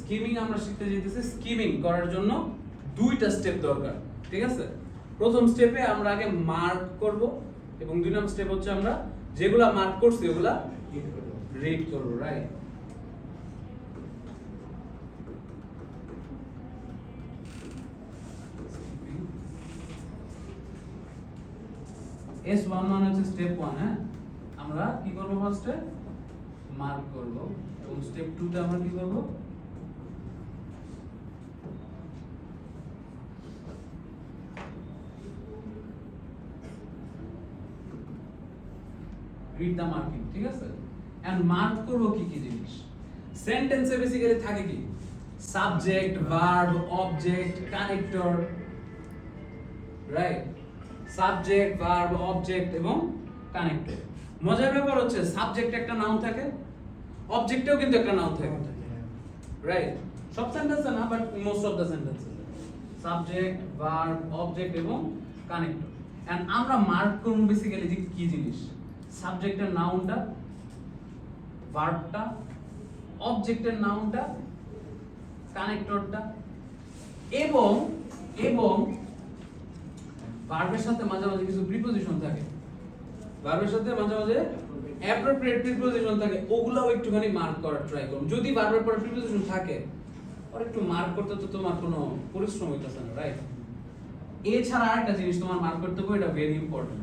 Skimming আমরা শিখতে যেতেছি। স্কিমিং করার জন্য দুইটা স্টেপ দরকার, ঠিক আছে? প্রথম স্টেপে আমরা আগে মার্ক করব এবং দুই নম্বর স্টেপ হচ্ছে আমরা যেগুলা মার্ক করছি ওগুলা রিড করব, রাইট? S1 মানে হচ্ছে স্টেপ 1, হ্যাঁ? আমরা কি করব? ফার্স্টে মার্ক করব এবং স্টেপ 2 তে আমরা কি করব? রিড দা মার্কিং, ঠিক আছে? এন্ড মার্ক করব কি কি জিনিস? সেন্টেন্সে বেসিক্যালি থাকে কি? Subject, verb, object, connector, right? Subject, verb, object এবং কানেক্টর। মজার ব্যাপার হচ্ছে সাবজেক্ট একটা নাউন থাকে, অবজেক্টেও কিন্তু একটা নাউন থাকে, রাইট? সব সেন্টেন্সে না, বাট মোস্ট অফ দা সেন্টেন্সে সাবজেক্ট, ভার্ব, অবজেক্ট এবং কানেক্টর। এন্ড আমরা মার্ক করব বেসিক্যালি যে কি জিনিস? সাবজেক্টের নাউনটা, ভার্বটা, অবজেক্টের নাউনটা, কানেক্টরটা এবং এবং ভার্বের সাথে মাঝে মাঝে কিছু প্রিপোজিশন থাকে, ভার্বের সাথে মাঝে মাঝে অ্যাপ্রোপ্রিয়েট প্রিপোজিশন থাকে, ওগুলাও একটুখানি মার্ক করার ট্রাই করুন। যদি ভার্বের পরে প্রিপোজিশন থাকে আর একটু মার্ক করতে তো তোমার কোনো পরিশ্রম হইতাছে না, রাইট? এছাড়া আরেকটা জিনিস তোমার মার্ক করতে হবে, এটা very important.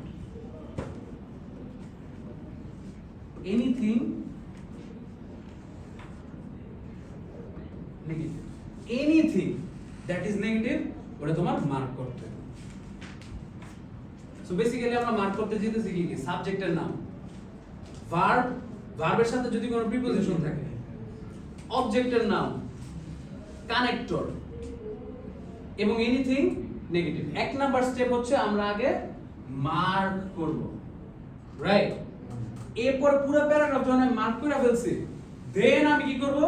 Anything negative, anything that is negative ওটা তোমার মার্ক করতে হবে। সো বেসিক্যালি আমরা মার্ক করতে যেতেছি কি কি? সাবজেক্টের নাম, ভার্ব, ভার্বের সাথে যদি কোনো প্রিপোজিশন থাকে, অবজেক্টের নাম, কানেক্টর এবং এনিথিং নেগেটিভ। এক নাম্বার স্টেপ হচ্ছে আমরা আগে মার্ক করব, রাইট? এরপর পুরো প্যারাগ্রাফ যখন আমি মার্ক করে ফেলছি, দেন আমি কি করব?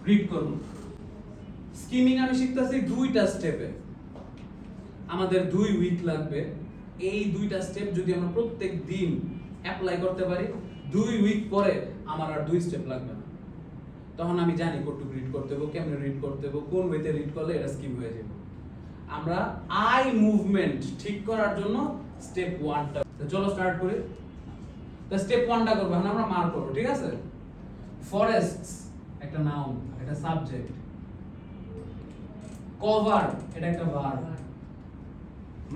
রিড করব। স্কিমিং আমি শিখতেছি দুইটা স্টেপে, আমাদের 2 উইক লাগবে। এই দুইটা স্টেপ যদি আমরা প্রত্যেক দিন অ্যাপ্লাই করতে পারি, 2 উইক পরে আমার আর 2 স্টেপ লাগবে না। তখন আমি জানি কতটুকু রিড করতে হবে, কেমনে রিড করতে হবে, কোন ওয়েতে রিড করলে এটা স্কিম হয়ে যাবে। আমরা আই মুভমেন্ট ঠিক করার জন্য স্টেপ 1টা, চলো স্টার্ট করি। তো স্টেপ 1টা করব, এখন আমরা মার্ক করব, ঠিক আছে? ফরেস্টস একটা নাউন, এটা সাবজেক্ট। কভার এটা একটা verb.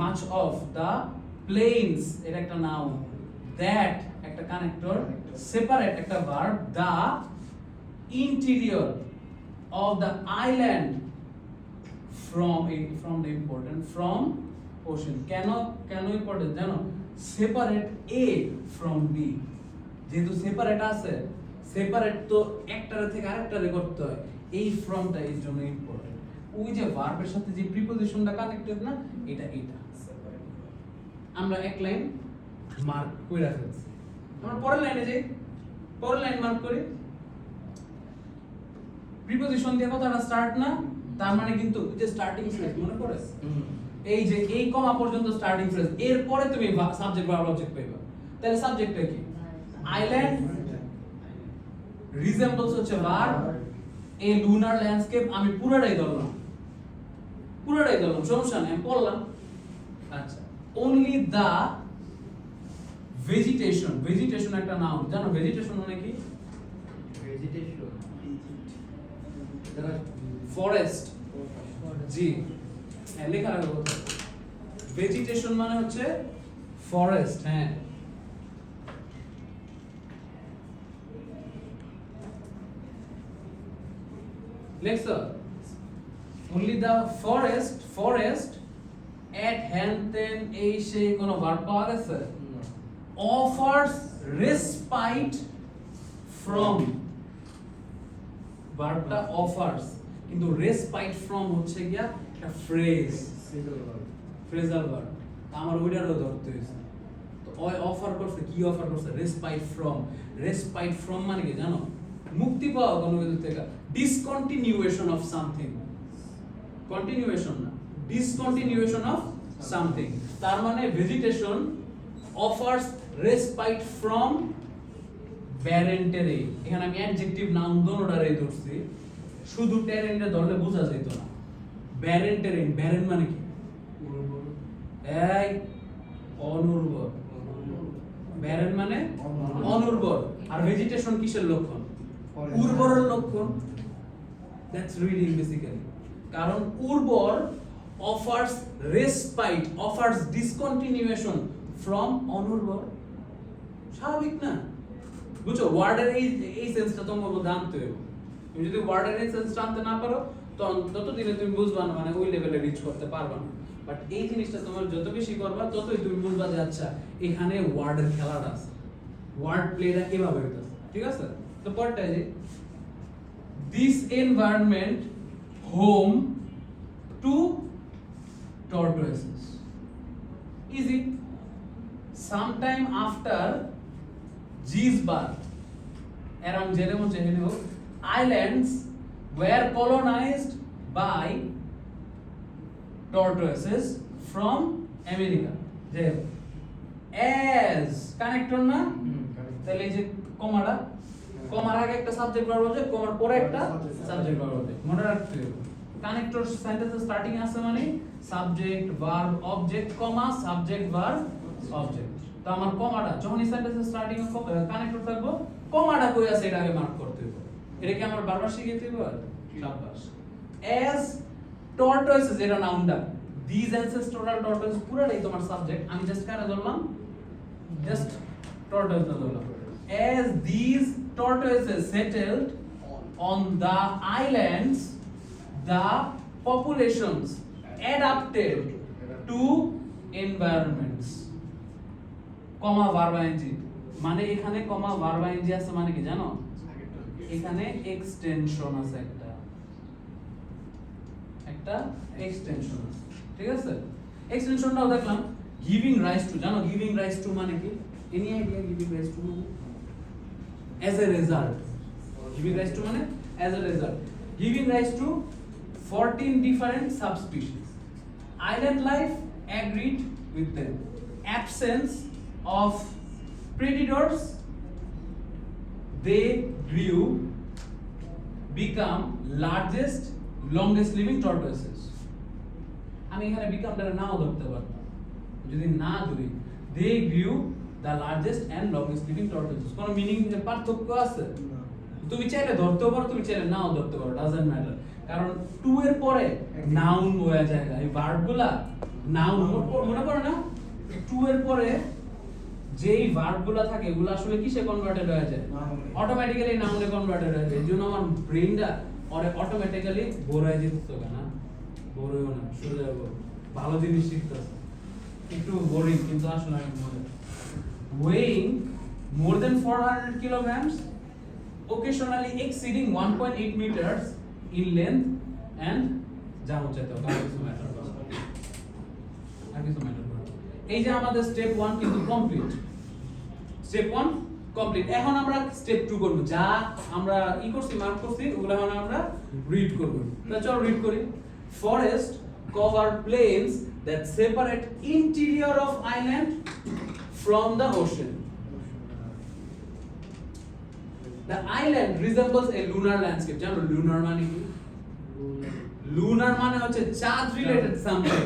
Much of the plains এটা একটা নাউন। দ্যাট একটা কানেক্টর। সেপারেট একটা verb. The interior of the island from the important from ocean। কেন ইম্পর্টেন্ট জানো? সেপারেট A from B, যেহেতু সেপারেট আছে, সেপারেট তো একটার থেকে আরেকটারে করতে হয়, এই ফ্রমটা এর জন্য ইম্পর্টেন্ট। ওই যে ভার্বের সাথে যে প্রিপোজিশনটা কানেক্টেড না, এটা আমরা এক লাইন মার্ক কইরা ফেলছি। আমরা পরের লাইনে যাই, পরের লাইন মার্ক করি। প্রিপোজিশন দিয়ে কথাটা স্টার্ট না, তার মানে কিন্তু যে স্টার্টিং ফ্রেজ মনে পড়ে, এই যে এই কমা পর্যন্ত স্টার্টিং ফ্রেজ, এরপরে তুমি সাবজেক্ট ভার্ব অবজেক্ট পাইবা। তাহলে সাবজেক্টটা কি? আইল্যান্ড, রিজেম্বলস হচ্ছে ভার্ব, এই লুনার ল্যান্ডস্কেপ আমি পুরোটাই ধরলাম, সমস্যা নেই, আমি পড়লাম। আচ্ছা, অনলি দা ভেজিটেশন, ভেজিটেশন একটা নাউন, জানো ভেজিটেশন মানে কি? ভেজিটেশন ফরেস্ট, জি হ্যাঁ লেখা আছে। ভেজিটেশন মানে হচ্ছে ফরেস্ট, হ্যাঁ। লেখছো only the forest at Hampton এই সেই কোন ভার্ব পাওয়া গেছে? offers respite from, ভার্বটা offers, কিন্তু respite from হচ্ছে গিয়া একটা ফ্রেজ, ফ্রেজাল ভার্ব। আমার ওইটারও ধরতে হইছে। তো ওই অফার করছে, কি অফার করছে? respite from। respite from মানে কি জানো? মুক্তি পাওয়া কোনো কিছু থেকে, discontinuation of something, কন্টিনিউয়েশন না, discontinuation of something। তার মানে vegetation offers respite from barren terrain। এখানে আমি অ্যাডজেক্টিভ নাউন দুটোটারই ধরছি। শুধু টেরেনটা ধরলে বোঝা যেত না। ব্যারেন টেরেন, ব্যারেন মানে কি? এই অনুর্বর। ব্যারেন মানে অনুর্বর। আর ভেজিটেশন কিসের লক্ষণ? উর্বরের লক্ষণ। That's reading basically. কারণ উর্বর offers respite, offers discontinuation from অনুর্বর। স্বাভাবিক না? বুঝছো, ওয়ার্ডের এই সেন্সটা তোমার মধ্যে আনতে হবে। তুমি যদি ওয়ার্ডের এই সেন্সটা আনতে না পারো ততদিনে তুমি বুঝবা না, মানে ওই লেভেলে রিচ করতে পারবা না। বাট এই জিনিসটা তোমার যত বেশি করবা ততই তুমি বুঝবা যে আচ্ছা এখানে ওয়ার্ডের খেলাটা আছে, ওয়ার্ড প্লেটা এভাবে হইতাছে। ঠিক আছে? তো পরেরটা যে this environment home to tortoises. Easy. Sometime after G's birth, around Jeremo, islands were colonized by tortoises from America. As connector na? তাহলে এই যে কমাটা, কমার আগে একটা সাবজেক্ট ভার্ব হবে, কমার পরে একটা সাবজেক্ট ভার্ব হবে। মনে রাখতে হবে। কানেক্টর সেন্টেন্স স্টার্টিং আছে মানে সাবজেক্ট ভার্ব অবজেক্ট কমা সাবজেক্ট ভার্ব অবজেক্ট। তো আমার কমাটা যখন সেন্টেন্স স্টার্টিং এ কানেক্টর থাকবো, কমাটা কই আছে এটা আগে মার্ক করতে হবে। এটা কি আমার বারবার শিখাইতে হবে? শাবাশ। as tortoises এটা নাউনটা, these ancestral tortoises পুরোটাই তোমার সাবজেক্ট। আমি জাস্ট কারে ধরলাম, জাস্ট tortoise ধরলাম। as these tortoises settled on the islands, the populations adapted to environments. Comma verb ING মানে এখানে কমা ভার্ব আইএনজি আছে মানে কি জানো? এখানে এক্সটেনশন আছে একটা এক্সটেনশন আছে। ঠিক আছে? এক্সটেনশনটাও দেখলাম। গিভিং রাইজ টু, জানো গিভিং রাইজ টু মানে কি? Any idea giving rise to মানে? as a result. Giving rise to মানে as a result. Giving rise to 14 different subspecies. Island life agreed with them. Absence of predators, they grew, become largest, longest living tortoises. আমি এখানে বিকামটা নাও ধরতে পারতাম, যদি না ধরি they grew the largest and longest living tortoises। কোন meaning পার্থক্য আছে? তুমি চাইলে ধরতেও পারো, তুমি চাইলে নাও ধরতে পারো, ডাজন্ট ম্যাটার। কারণ টু এর পরে নাউন হয়ে যায়, এই ভার্বগুলা নাউন মনে পড়ে না? টু এর পরে যেই ভার্বগুলা থাকে এগুলো আসলে কিসে কনভার্টেড হয়ে যায়? অটোমেটিক্যালি নাউনে কনভার্টেড হয়ে যায়। এজন্য আমার ব্রেইনটা ওরে অটোমেটিক্যালি বোর হয়ে যেতেছে না, বোর হইও না, সোজা যাবো, ভালো জিনিস শিখতেছে। একটু বোরিং কিন্তু আসলে অনেক মজা। weighing more than 400 kilograms, occasionally exceeding 1.8 meters in length and জানো চাইতো কিছু ম্যাটার এই যে আমাদের স্টেপ 1 কিন্তু কমপ্লিট। Step 1 complete. এখন আমরা স্টেপ 2 করব। যা আমরা করছি মার্ক করছি ওগুলো এখন আমরা রিড করব। তো চলো রিড করি। Forest cover planes that separate interior of island from the ocean. The island resembles a lunar landscape. জানো lunar মানে কি? lunar মানে হচ্ছে চাঁদ রিলেটেড সামথিং।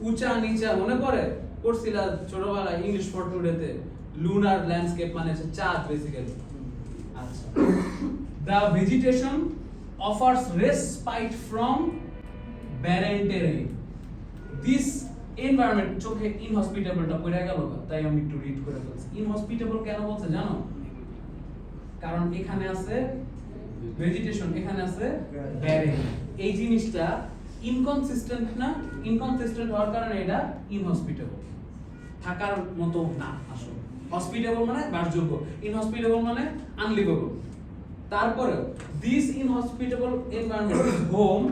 উঁচা নিচা মনে পড়ে? পড়ছিলা ছোটবেলায় ইংলিশ পড়তে lunar landscape মানে হচ্ছে চাঁদ বেসিক্যালি। আচ্ছা। The vegetation offers respite from barren terrain. This environment চোখে inhospitable টা পড়ে গেল, তাই আমি একটু রিড করে ফেলছি। inhospitable কেন বলছে জানো? কারণ এখানে আছে ভেজিটেশন, এখানে আছে barren। এই জিনিসটা ইনকনসিস্টেন্ট না, ইনকনসিস্টেন্ট হওয়ার কারণে এটা inhospitable, থাকার মতো না আসলে। হসপিটেবল মানে বাসযোগ্য, inhospitable মানে আনলিভেবল। তারপরে this inhospitable environment is home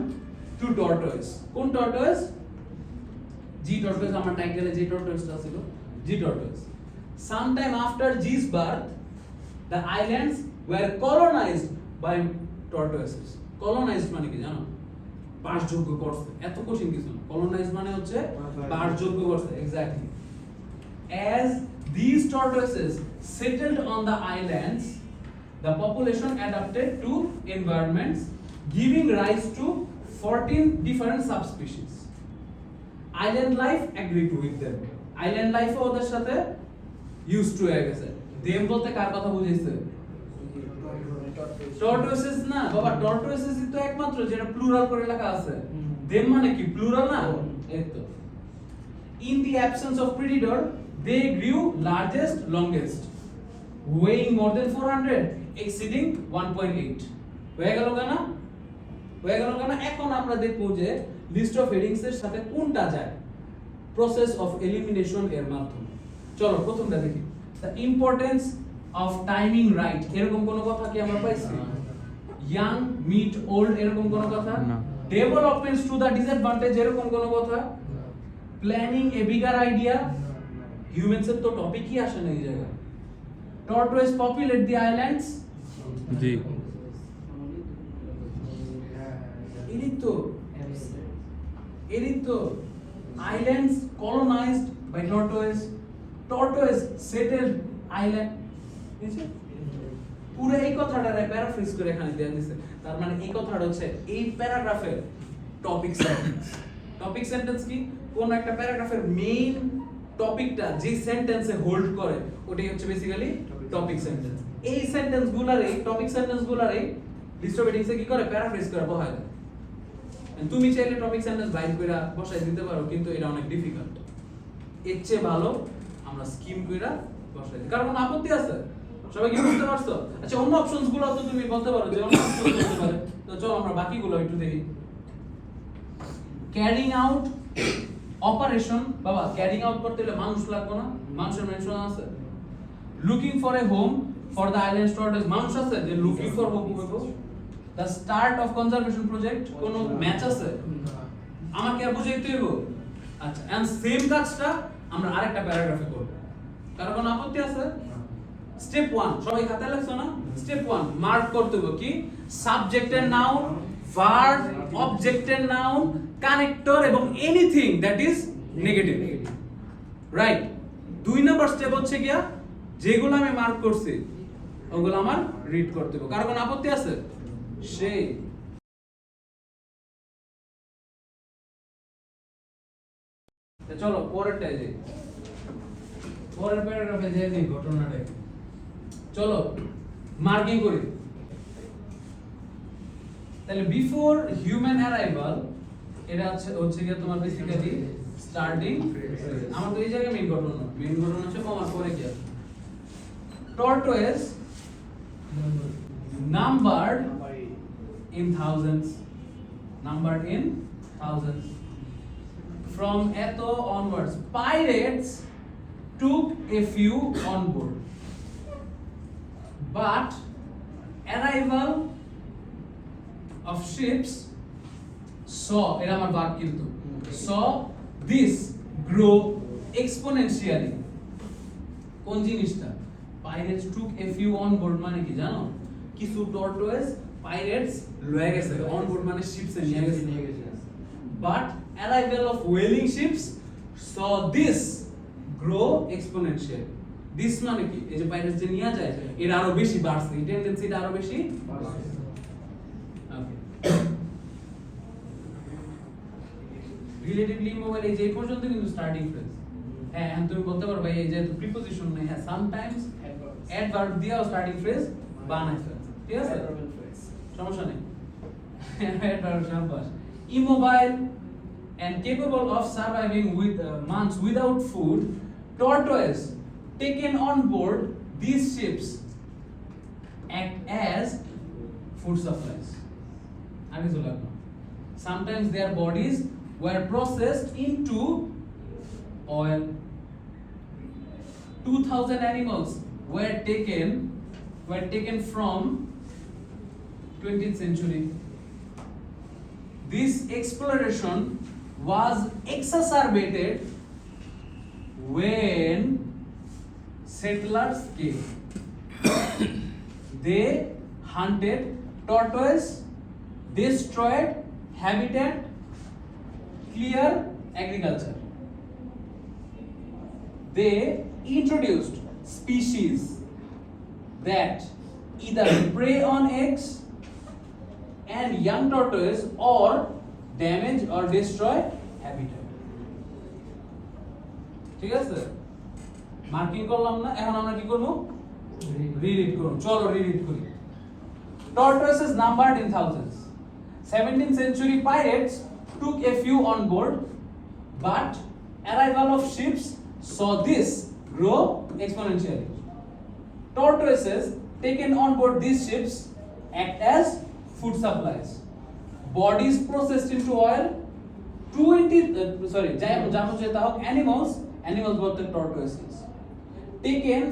to tortoise। কোন tortoise? G tortoise। আমার টাইটেলে যে tortoiseটা ছিল G tortoise। Sometime after G's birth, the islands were colonized by tortoises। colonized মানে কি জানো? বাসযোগ্য করছে। এত কঠিন কিছু না। colonized মানে হচ্ছে বাসযোগ্য করছে। Exactly. As these tortoises settled on the islands, the population adapted to environments giving rise to 14 different subspecies. Island life agreed with them. Island life ওদের সাথে used to হয়ে গেছে। them বলতে কার কথা বুঝাইছে? tortoises না বাবা, tortoises তো একমাত্র যেটা প্লুরাল করে লেখা আছে। them মানে কি প্লুরাল না? এই তো। In the absence of predator, they grew largest, longest, weighing more than 400, exceeding 1.8. হয়ে গেল না? হয়ে গেল না? এখন আমরা দেখব যে লিস্ট অফ হেডিংস এর সাথে কোনটা যায় প্রসেস অফ এলিমিনেশন এর মাধ্যমে। চলো প্রথমটা দেখি। The importance of timing right, এরকম কোনো কথা কি আমরা পাইছি? ইয়াং মিট ওল্ড, এরকম কোনো কথা? ডেভেলপমেন্টস টু দ্য ডিসঅ্যাডভান্টেজ, এরকম কোনো কথা? Planning a bigger idea, humans এর তো টপিকই আসে না এই জায়গায়। টর্টোয়েস পপুলেট দি আইল্যান্ডস, জি এরই তো islands colonized by tortoise, tortoise settled island. বুঝছো? পুরো এই কথাটারে প্যারাফ্রেজ করে এখানে দেয়া দিয়েছে। তার মানে এই কথাটা হচ্ছে এই প্যারাগ্রাফের টপিক সেন্টেন্স। টপিক সেন্টেন্স কি? কোন একটা প্যারাগ্রাফের মেইন টপিকটা যে সেন্টেন্সে হোল্ড করে ওটাই হচ্ছে বেসিক্যালি টপিক সেন্টেন্স। এই সেন্টেন্সগুলোরে, টপিক সেন্টেন্সগুলোরে লিস্ট অফ হেডিংসে কি করে প্যারাফ্রেজ করে বসায় দেয়। তুমি চাইলে টপিক সেন্টেন্স বাইট করে বসাই দিতে পারো, কিন্তু এটা অনেক ডিফিকাল্ট। এর চেয়ে ভালো আমরা স্কিম করে বসাই দিই। কারণ কোনো আপত্তি আছে? সবাই কি বুঝতে পারছো? আচ্ছা, অন্য অপশনস গুলো তো তুমি বলতে পারো যে অন্য অপশন বলতে পারে। তো চলো আমরা বাকিগুলো একটু দেখি। ক্যারিং আউট অপারেশন, বাবা ক্যারিং আউট করতে হলে মানুষ লাগবে না? মানুষের মেনশন আছে। Looking for a home for the island tortoise, মানুষ আছে যে লুকিং ফর হোম করব। The start of conservation project, কোন ম্যাচ আছে? আমাকে আর বুঝাইতে হইব? আচ্ছা, এন্ড সেম কাজটা আমরা আরেকটা প্যারাগ্রাফে করব। কারণ কোনো আপত্তি আছে? স্টেপ 1 সবাই খাতায় লিখছো না? স্টেপ 1 মার্ক করতে হবে কি? সাবজেক্টের নাউন, ভার্ব, অবজেক্টের নাউন, কানেক্টর এবং anything that is negative. Right. 2 number step হচ্ছে গিয়া যেগুলো আমি মার্ক করছি ওগুলো আমার রিড করতে হবে। কারণ কোনো আপত্তি আছে? সেই চলো পরেরটাই যাই, পরের প্যারাগ্রাফে যাই দিই ঘটনাটা। চলো মার্কিং করি। তাহলে বিফোর হিউম্যান অ্যারাইভাল, এটা হচ্ছে কি তোমার বেসিক্যালি স্টার্টিং। আমার তো এই জায়গায় মেইন ঘটনা হচ্ছে আমার পরে কি আছে? Tortoise numbered in thousands, from Eto onwards, pirates took a few on board, but arrival of ships saw, era amar verb kintu, saw this grow exponentially. কোন জিনিসটা? pirates took a few on board মানে কি জানো? কিছু tortoise pirates লয়ে গেছে, on board মানে ships এ নিয়ে গেছে। But arrival of wailing ships saw this grow exponentially. This মানে কি? এই যে পাইরেটস যে নিয়ে যায় এর আরো বেশি বাড়ছে, এই টেন্ডেন্সিটা আরো বেশি বাড়ছে। ওকে, রিলেটিভলি মোবাইল এই যে এই পর্যন্ত কিন্তু স্টার্টিং ফ্রেজ। হ্যাঁ, তুমি বলতে পারবে এই যে প্রিপজিশন নেই, হ্যাঁ সামটাইমস অ্যাডভার্ব দিয়েও স্টার্টিং ফ্রেজ বানায় ফেলে। ঠিক আছে, সমস্যা নেই। Immobile and capable of surviving with months without food, tortoise taken on board these ships act as food supplies. Sometimes their bodies were processed into oil. 2000 animals were taken from 20th century. This exploration was exacerbated when settlers came. They hunted tortoise, destroyed habitat, clear agriculture. They introduced species that either prey on eggs and young tortoise or damage or destroy habitat. ঠিক আছে, marking করলাম না, এখন আমরা কি করব, read করব। চলো রিড করি। Tortoises numbered in thousands. 17th century pirates took a few on board, but arrival of ships saw this grow exponentially. Tortoises taken on board these ships act as food supplies. Bodies processed into oil. 20 animals were the tortoises taken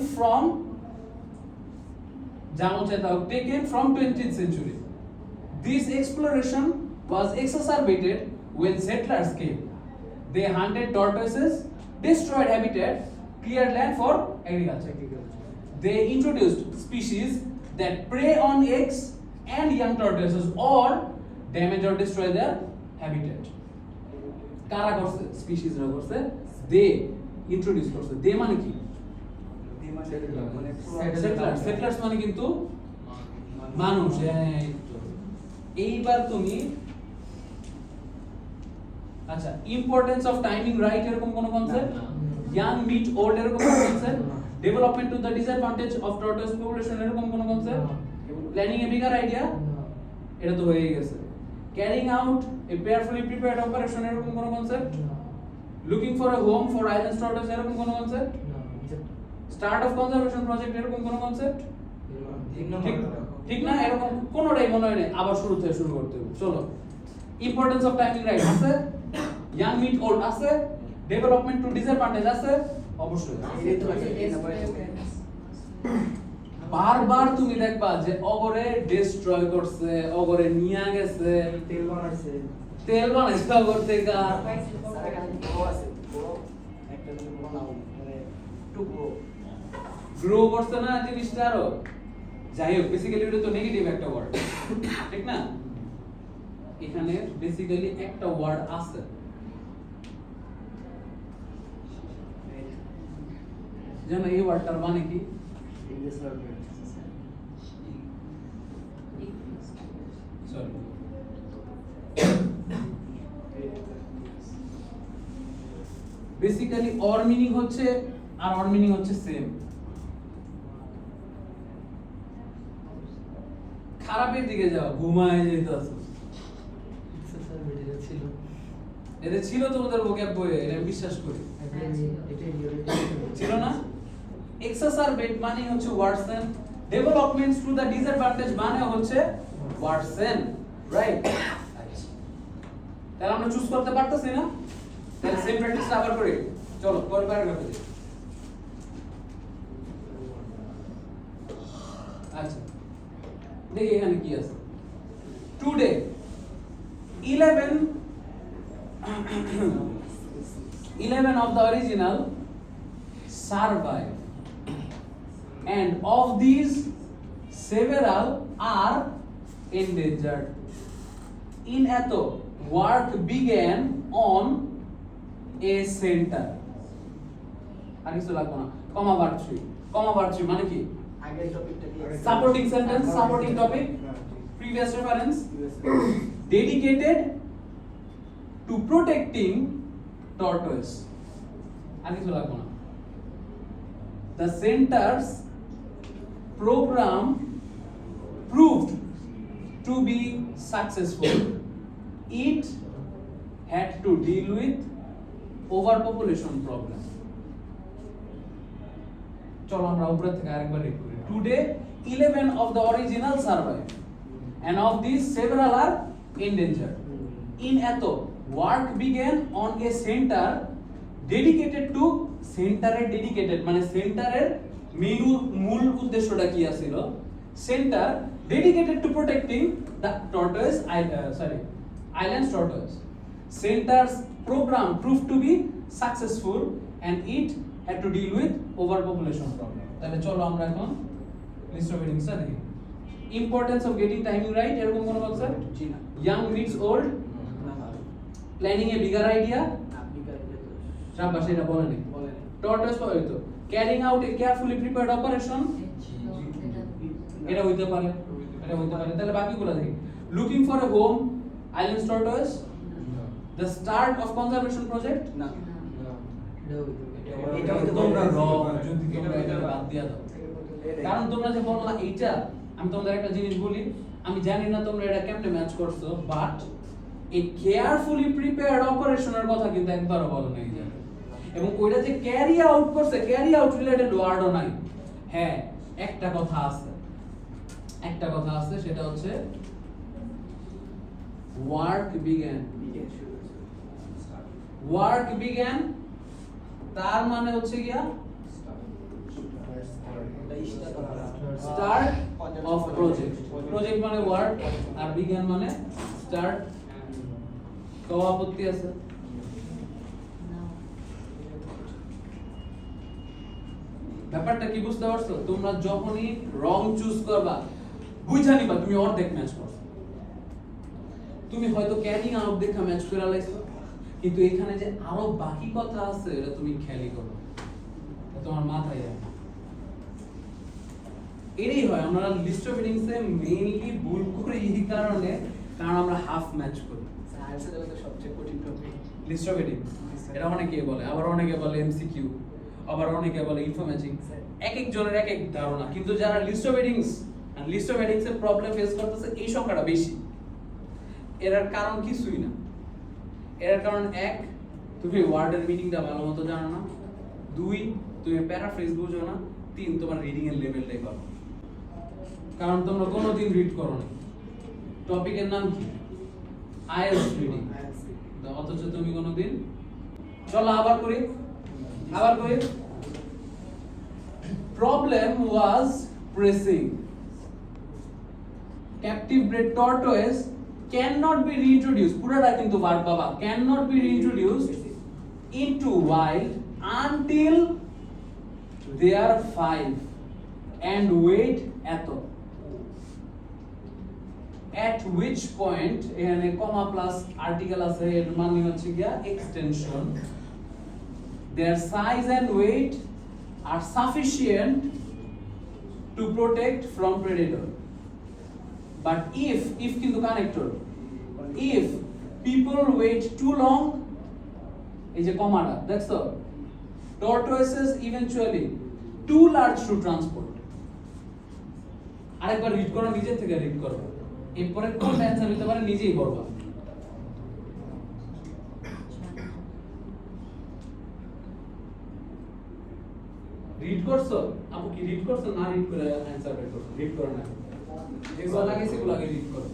from 20th century. This exploration was exacerbated when settlers came. They hunted tortoises, destroyed habitat, cleared land for agriculture. They introduced species that prey on eggs and young tortoises or damage or destroy their habitat. কারা করছে? স্পিসিসরা করছে। they introduce করছে। they মানে কি? settlers মানে কিন্তু মানুষ। এইবার তুমি আচ্ছা, ইম্পর্টেন্স অফ টাইমিং রাইট এরকম কোন কনসেপ্ট? ইয়াং মিট ওল্ড এরকম কোন concept? Development to the disadvantage of tortoise population এরকম কোন concept? Planning a bigger idea, এটা তো হয়ে গেছে। Carrying out a carefully prepared operation এরকম কোন concept? Looking for a home for island tortoise এরকম কোন concept? Start of conservation project এরকম কোন কনসেপ্ট? ঠিক না, এরকম কোনটাই মনে হয় না, আবার শুরু থেকে শুরু করতে হবে। চলো, ইম্পর্টেন্স অফ টাইমিং রাইট আছে, ইয়াং মিট ওল্ড আছে, ডেভেলপমেন্ট টু ডিসঅ্যাডভান্টেজ আছে, অবশ্যই বারবার তুমি দেখবা যে অগরে ডিস্ট্রয় করছে, অগরে নিয়া গেছে, তেল বানাইছে অগর থেকে, গ্রো করছে না জিনিসটা আরো। যাই হোক, বেসিক্যালি এটা তো নেগেটিভ একটা ওয়ার্ড, ঠিক না? এখানে বেসিক্যালি একটা ওয়ার্ড আছে, জানো এই ওয়ার্ডটার মানে কি? সরি, বেসিক্যালি অর মিনিং হচ্ছে আর অর মিনিং হচ্ছে সেম। খারাপের দিকে যাও, ঘুমায় যেতে আছে। এটা ছিল তোমাদের ভোক্যাব বইয়ে, এটা আমি বিশ্বাস করি। ছিল না? এক্সাসারবেট মানে হচ্ছে worsen, developments to the disadvantage মানে হচ্ছে ওয়ার্সেন, রাইট? তাহলে আমরা চুজ করতে পারতেছি না, তাহলে সেম প্র্যাকটিসটা আবার করি। চলো পরের প্যারাগ্রাফে যাই। আচ্ছা, দেখি এখানে কি আছে। Today 11 of the original survive, and of these several are endangered. In eto work began on a center. আগে তো লাগবে না, কমা ভার্ব 3 মানে কি? Supporting sentence, supporting topic, previous reference, dedicated to protecting tortoise. আগে তো লাগবে না। The center's program proved to be successful. It had to deal with overpopulation problem. চলো আমরা উপর থেকে আরেকবার রিড করি। Today 11 of the original survive, and of these several are endangered. In eto work began on a center dedicated to dedicated মানে সেন্টারের মূল উদ্দেশ্যটা কি ছিল? Centre dedicated to protecting the tortoise island tortoise. Center's program proved to be successful and it had to deal with overpopulation problem. তাহলে চলো আমরা এখন লিস্ট অফ হেডিংসটা দেখি। Importance of getting timing right এরকম কোন কনসেপ্ট? জি না। Young meets old, planning a bigger idea, শাবাশ, এটা বলেনি। টর্টয়েস হয়তো carrying out a carefully prepared operation, এটা হইতে পারে, তাহলে বাকিগুলো দেখি। Looking for a home island tortoise the start of conservation project না এটা তো তোমরা রং যদি তোমরা এটা বাদ দিয়া দাও কারণ তোমরা যে বললা এইটা আমি তোমাদের একটা জিনিস বলি আমি জানি না তোমরা এটা কেমনে ম্যাচ করছো বাট এই কেয়ারফুলি প্রিপেয়ার্ড অপারেশনের কথা কিন্তু একবারও বলো নাই এবং ওইটা যে ক্যারি আউট করছে ক্যারি আউট রিলেটেড ওয়ার্ডও নাই হ্যাঁ একটা কথা আছে সেটা হচ্ছে ওয়ার্ক বিগ্যান তার মানে হচ্ছে গিয়া স্টার্ট অফ প্রজেক্ট মানে ওয়ার্ক আর বিজ্ঞান মানে স্টার্ট তো আপত্তি আছে ব্যাপারটা কি বুঝতে পারছো তোমরা যখনই রং চুজ করবা বুঝা নিবা তুমি অর্ধেক ম্যাচ করছো তুমি হয়তো ক্যারিং আউট দেখা ম্যাচ করে লাইছো কিন্তু এখানে যে আরো বাকি কথা আছে এটা তুমি খেয়ালই করো তোমার মাথায় আসে এটাই হয় আমরা লিস্ট অফ রিডিংস এ মেইনলি ভুল করি এই কারণে কারণ আমরা হাফ ম্যাচ করি সায়েন্সের তো সবচেয়ে কঠিন টপিক লিস্ট অফ রিডিংস এটা অনেকে বলে আবার অনেকে বলে এমসিকিউ আবার অনেকে বলে ইনফরম্যাটিং এক এক জনের এক এক ধারণা কিন্তু যারা লিস্ট অফ রিডিংস আর লিস্ট অফ রিডিংস এর প্রবলেম ফেস করতেছে এই সংখ্যাটা বেশি এর কারণ কিছুই না এর কারণ এক তুমি ওয়ার্ডের মিনিংটা ভালোমতো জানো না দুই তুমি প্যারাফ্রেজ বুঝো না তিন তোমার রিডিং এর লেভেলটাই ভালো কারণ তোমরা কোনোদিন রিড করো না টপিকের নাম কি আইএলটিএস রিডিং অথচ তুমি কোনোদিন চলো আবার করি problem was pressing captive bred tortoise cannot be reintroduced পুরোটা কিন্তু ভার্ব বাবা cannot be reintroduced into wild until they are 5 and weight at which point এখানে কমা প্লাস আর্টিকেল আছে এর মানে হচ্ছে গিয়া extension their size and weight are sufficient to protect from predator but if কিন্তু connector if people wait too long এই যে কমাটা দেখছো tortoises eventually too large to transport আরেকবার রিড করো নিজে থেকে রিড করো এরপরে কোন অ্যানসার হতে পারে নিজেই বলবা রিড করছো আপু কি রিড করছো না রিড করে অ্যানসার বের করছো রিড করো না যেগুলো লাগে সেগুলো আগে রিড করো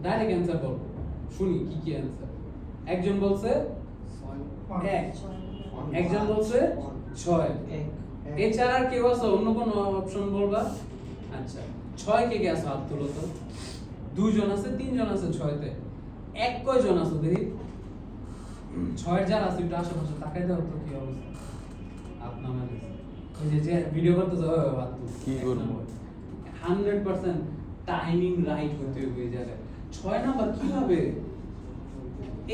ডাইরেক্ট অ্যানসার বল শুনি কি কি অ্যানসার একজন বলছে 1 একজন বলছে 6 এছাড়া আর কেউ আছে অন্য কোন অপশন বলবা আচ্ছা 6 কে আছে হাত তোলো তো দুইজন আছে তিনজন আছে 6 তে এক কয়জন আছে দেখি 6 এর যারা আছে একটু আশেপাশে তাকাই দাও তো কি অবস্থা হাত নামাই ওই যে ভিডিও করতে যাও হাত তো কি করব 100% টাইমিং রাইট হতে হয়ে যাবে 6 নাম্বার কি হবে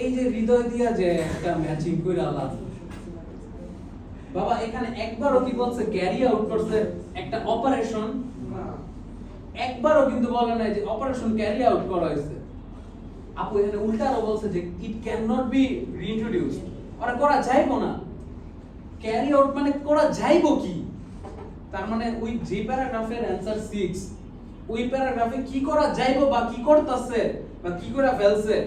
এই যে হৃদয় দিয়া যে একটা ম্যাচিং কইরা আলাদা বাবা এখানে একবারও কি বলছে ক্যারি আউট করছে একটা অপারেশন একবারও কিন্তু বলে নাই যে অপারেশন ক্যারি আউট করা হয়েছে আপু এখানে উল্টাও বলছে যে ইট ক্যান নট বি রিইন্ট্রোডিউসড ওরা করা যাইবো না ক্যারি আউট মানে করা যাইবো কি তার মানে ওই যে প্যারাগ্রাফের অ্যানসার 6 ওই প্যারাগ্রাফে কি করা যাইবো বা কি করতেছে বা কি করে ফেলছে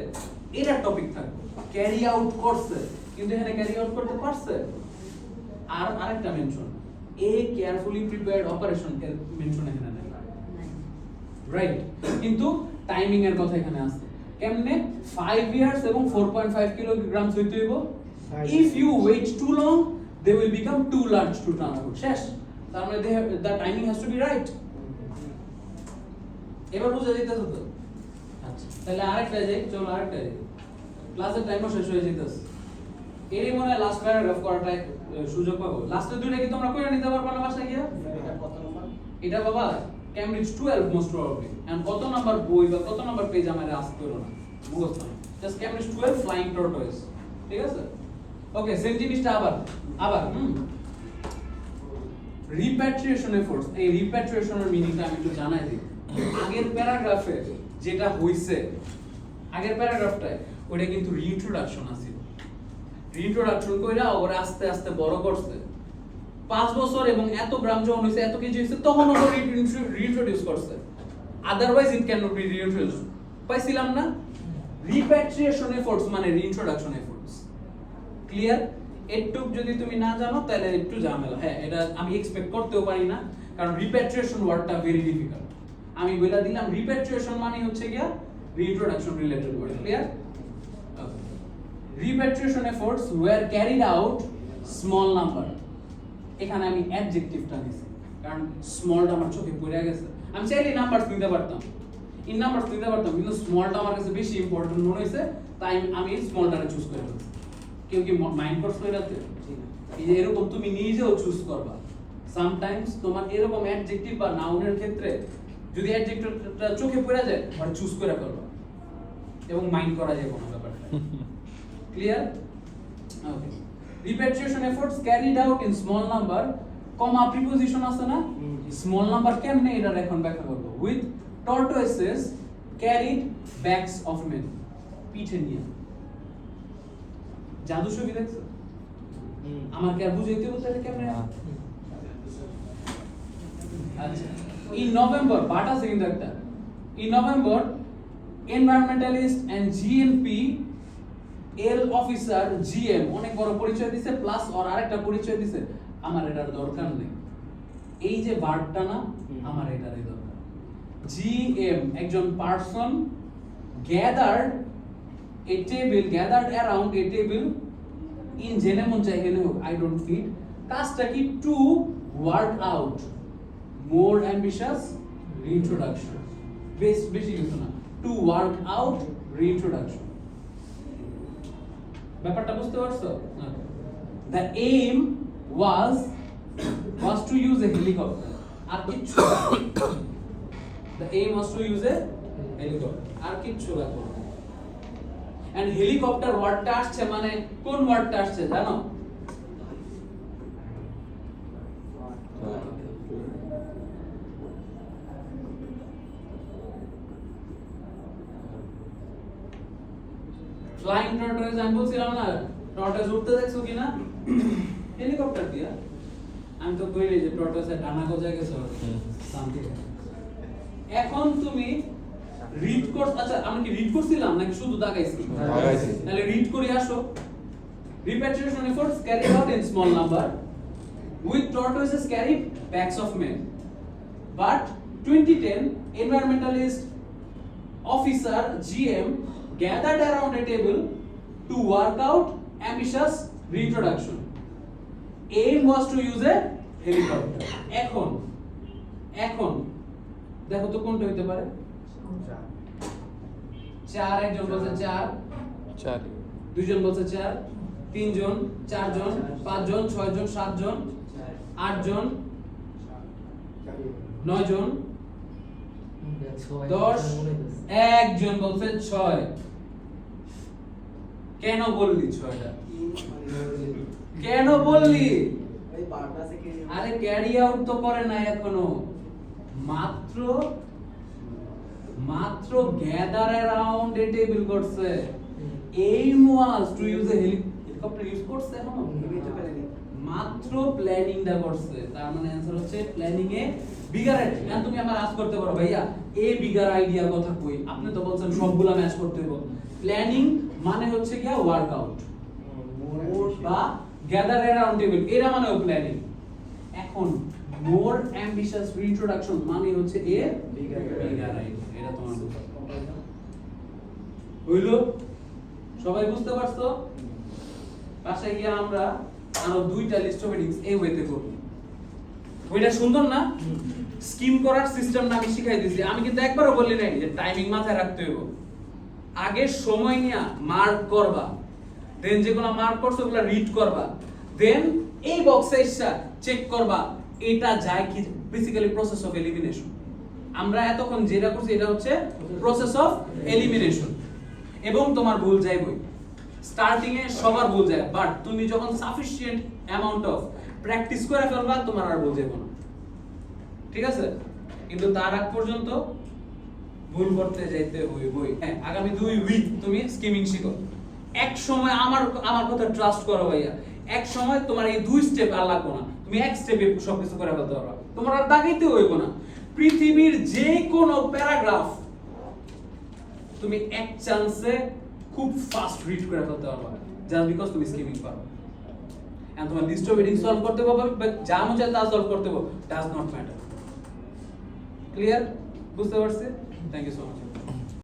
এটা টপিক থাকবে ক্যারি আউট করছে কিন্তু এখানে ক্যারি আউট করতে পারছে আর আরেকটা মেনশন এ কেয়ারফুলি প্রিপেয়ার্ড অপারেশন এর মেনশন এখানে নাই রাইট কিন্তু টাইমিং এর কথা এখানে আছে কেমনে 5 ইয়ার্স এবং 4.5 কিলোগ্রাম হইতে হইব if you wait too long they will become too large to transport শেষ তার মানে the timing has to be right এবার বুঝা যাইতেছে তো আচ্ছা তাহলে আরেকটা যাই চলো আরেকটা যাই ক্লাসের টাইমও শেষ হয়ে যাইতেছে এরই মনে লাস্ট প্যারাগ্রাফ করাটা সুযোগ পাবো। লাস্টের দুইটা কি তোমরা কইরা নিতে পারবা না বাসায় গিয়া? এটা কত নম্বর? এটা বাবা ক্যামব্রিজ 12 মোস্ট প্রবাবলি। এন্ড কত নাম্বার বই বা কত নাম্বার পেজ আমারে আস্ক করো না, মুখস্থ না, জাস্ট ক্যামব্রিজ 12 ফ্লাইং টর্টয়েস, ঠিক আছে? ওকে, সেম জিনিসটা আবার রিপ্যাট্রিয়েশন এফোর্টস। এই রিপ্যাট্রিয়েশনের মিনিংটা আমি একটু জানাই দিই। আগের প্যারাগ্রাফে যেটা হইছে, আগের প্যারাগ্রাফটায় ওটা কিন্তু রিইন্ট্রোডাকশন আছে। রিইন্ট্রোডাকশন কইরা ওরা আস্তে আস্তে বড় করছে। 5 বছর এবং এত গ্রাম যখন হইছে, এত কেজি হইছে, তখন ওরা রিইন্ট্রোডিউস করছে। Otherwise it can not be reintroduce. পাইছিলাম না? রিপ্যাট্রিয়েশন এফোর্টস মানে রিইন্ট্রোডাকশন এফোর্টস। ক্লিয়ার? এটুক যদি তুমি না জানো তাহলে একটু ঝামেলা। হ্যাঁ, এটা আমি এক্সপেক্ট করতেও পারি না, কারণ রিপ্যাট্রিয়েশন ওয়ার্ডটা ভেরি ডিফিকাল্ট। আমি বলে দিলাম রিপ্যাট্রিয়েশন মানে হচ্ছে গিয়া reintroduction related word. Clear? Repatriation efforts were carried out small number. এখানে আমি অ্যাডজেক্টিভটা নিছি কারণ স্মলটা আমার চোখে পড়ে গেছে। আমি চাইলে নাম্বারস নিতে পারতাম, ইন নাম্বারস নিতে পারতাম, কিন্তু স্মলটা আমার কাছে বেশি ইম্পর্টেন্ট মনে হয়েছে, তাই আমি স্মলটারে চুজ করে ফেলছি। কেউ কি মাইন্ড করছো এটাতে? এই যে এরকম তুমি নিজেও চুজ করবা। সামটাইমস তোমার এরকম অ্যাডজেক্টিভ বা নাউনের ক্ষেত্রে যদি অ্যাডজেক্টিভটা চোখে পড়ে যায়, আর চুজ করে ফেলবা এবং মাইন্ড করা যায় কোনো ব্যাপারটা। Clear? Okay. Repatriation efforts carried out in small number, comma preposition আছে না? Small number কেমনে এটা এখন ব্যাখ্যা করব। With tortoises carried bags of men. পিঠে নিয়ে। জাদু ছবি দেখছো? আমার কি আর বুঝাইতে বলতে কেমনে? আচ্ছা। In November, বাট আছে কিন্তু একটা। In November, environmentalist and GNP L officer GM অনেক বড় পরিচয় দিছে, প্লাস আর আরেকটা পরিচয় দিছে। আমার এটার দরকার নেই, এই যে ভার্বটা না, আমার এটারই দরকার। জিএম একজন person gathered A table, gathered around A table in জেনে মন চাই হেলে হোক, আই ডোন্ট ফিট। কাজটা কি? To work out more ambitious reintroduction. বেশি কিছু না, টু ওয়ার্ক আউট রিইন্ট্রোডাকশন। ব্যাপারটা বুঝতে পারছো? The aim was to use a helicopter. আর কিচ্ছু The aim was to use a helicopter. আর কিচ্ছু লাগবে না। And helicopter ওয়ার্ডটা আসছে মানে কোন ওয়ার্ডটা আসছে জানো? ফ্লাইং টর্টয়েস আমি বলছিলাম না, টর্টয়েস উঠতে দেখছো কিনা হেলিকপ্টার দিয়া। আমি তো কইলি যে টর্টয়েসের ডানা গজায় গেছে শান্তি। এখন তুমি রিড কোর্স, আচ্ছা আমরা কি রিড করছিলাম নাকি শুধু দাগাইছি? তাহলে রিড করে আসো। Repatriation efforts carried out in small number with tortoises carried bags of men. But 2010 environmentalist officer GM gathered around a table to work out ambitious reintroduction. Aim was to use a helicopter. এখন দেখো তো কোনটা হইতে পারে? 4 একজন বলছে 4 দুইজন বলছে 4 তিনজন 4 জন 5 জন 6 জন 7 জন 8 জন 9 জন 10 একজন বলছে 6। কেন বললি 6টা? কেন বললি? আরে ক্যারি আউট তো করে না এখনো, মাত্র গ্যাদার অ্যারাউন্ড এ টেবিল করছে। Aim was to use a helicopter use করছে এখনো মাত্র প্ল্যানিংটা করছে। তার মানে आंसर হচ্ছে প্ল্যানিং এ বিগার আইডিয়া। এখন তুমি আমার আজ করতে পারো ভাইয়া এ বিগার আইডিয়া কথা কই, আপনি তো বলছেন সবগুলা ম্যাচ করতে হবে। প্ল্যানিং মানে হচ্ছে কি ওয়ার্কআউট বা গ্যাদার অ্যারাউন্ড টেবিল, এরা মানেও প্ল্যানিং। এখন মোর অ্যাম্বিশাস রিইন্ট্রোডাকশন মানে হচ্ছে এ বিগার আইডিয়া। এটা তোমার হইলো? সবাই বুঝতে পারছো? বাসায় গিয়ে আমরা আরো 2টা লিস্ট অফ হেডিংস এই ওয়েতে করব। ওইটা সুন্দর না? স্কিম করার সিস্টেমটা আমি শিখাই দিয়েছি। আমি কিন্তু একবারও বলি নাই যে টাইমিং মাথায় রাখতে হবে। আগে সময় নিয়া মার্ক করবা, দেন যেগুলো মার্ক করছো ওগুলো রিড করবা, দেন এই বক্সে এসে চেক করবা এটা যায় কি বেসিক্যালি প্রসেস অফ এলিমিনেশন। আমরা এতক্ষণ যেটা করছি এটা হচ্ছে প্রসেস অফ এলিমিনেশন, এবং তোমার ভুল যাইবই স্টার্টিং এ সবার ভুল যায়, বাট তুমি যখন সাফিসিয়েন্ট অ্যামাউন্ট অফ প্র্যাকটিস করে ফেলবা তোমার আর ভুল যাবে না, ঠিক আছে? কিন্তু তার আগ পর্যন্ত ভুল করতে যাইতে হইবই। হ্যাঁ, আগামী 2 উইক তুমি স্কিমিং শিখো। এক সময় আমার কথা ট্রাস্ট করো ভাইয়া, এক সময় তোমার এই 2 স্টেপ আর লাগবে না, তুমি এক স্টেপে সবকিছু করে ফেলতে পারবা, তোমার আর দাগাইতে হইব না। পৃথিবীর যে কোনো প্যারাগ্রাফ তুমি এক চান্সে খুব ফাস্ট রিড করে ফেলতে পারবা, জাস্ট বিকজ তুমি স্কিমিং পারো। এন্ড তোমার লিস্ট অফ হেডিং সলভ করতে পারবে, বাট যা মন চায় তা সলভ করতে পারবে, ডাজ নট ম্যাটার। ক্লিয়ার? বুঝতে পারছে? Thank you so much.